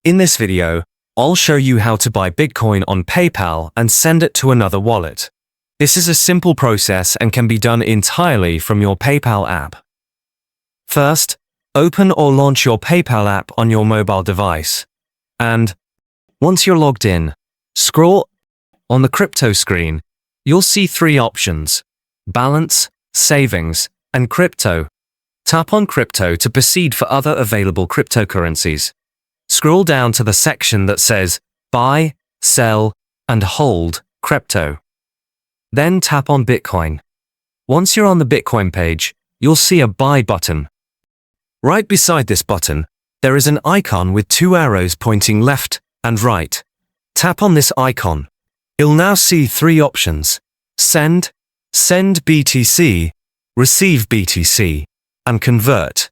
In this video, I'll show you how to buy Bitcoin on PayPal and send it to another wallet. This is a simple process and can be done entirely from your PayPal app. First, open or launch your PayPal app on your mobile device. And once you're logged in, scroll on the crypto screen. You'll see three options: balance, savings, and crypto. Tap on crypto to proceed for other available cryptocurrencies. Scroll down to the section that says buy, sell, and hold crypto. Then tap on Bitcoin. Once you're on the Bitcoin page, you'll see a buy button. Right beside this button, there is an icon with two arrows pointing left and right. Tap on this icon. You'll now see three options: send BTC, receive BTC, and convert.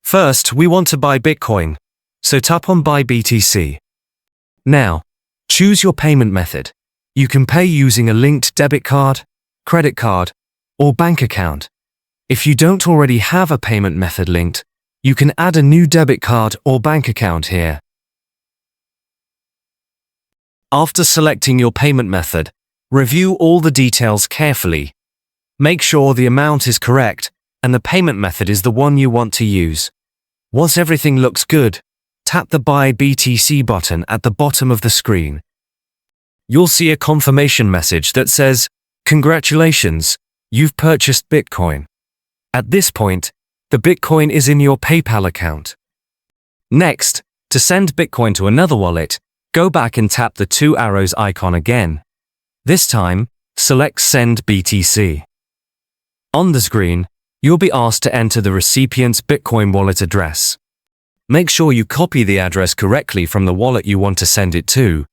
First, we want to buy Bitcoin, so tap on Buy BTC. Now, choose your payment method. You can pay using a linked debit card, credit card, or bank account. If you don't already have a payment method linked, you can add a new debit card or bank account here. After selecting your payment method, review all the details carefully. Make sure the amount is correct and the payment method is the one you want to use. Once everything looks good, tap the Buy BTC button at the bottom of the screen. You'll see a confirmation message that says, "Congratulations, you've purchased Bitcoin." At this point, the Bitcoin is in your PayPal account. Next, to send Bitcoin to another wallet, go back and tap the two arrows icon again. This time, select Send BTC. On the screen, you'll be asked to enter the recipient's Bitcoin wallet address. Make sure you copy the address correctly from the wallet you want to send it to.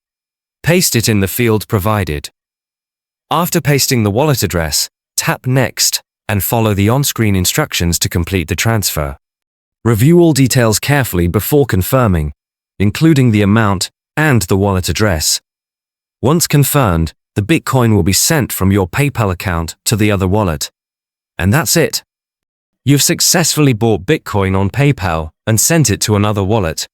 Paste it in the field provided. After pasting the wallet address, tap Next and follow the on-screen instructions to complete the transfer. Review all details carefully before confirming, including the amount and the wallet address. Once confirmed, the Bitcoin will be sent from your PayPal account to the other wallet. And that's it. You've successfully bought Bitcoin on PayPal and sent it to another wallet.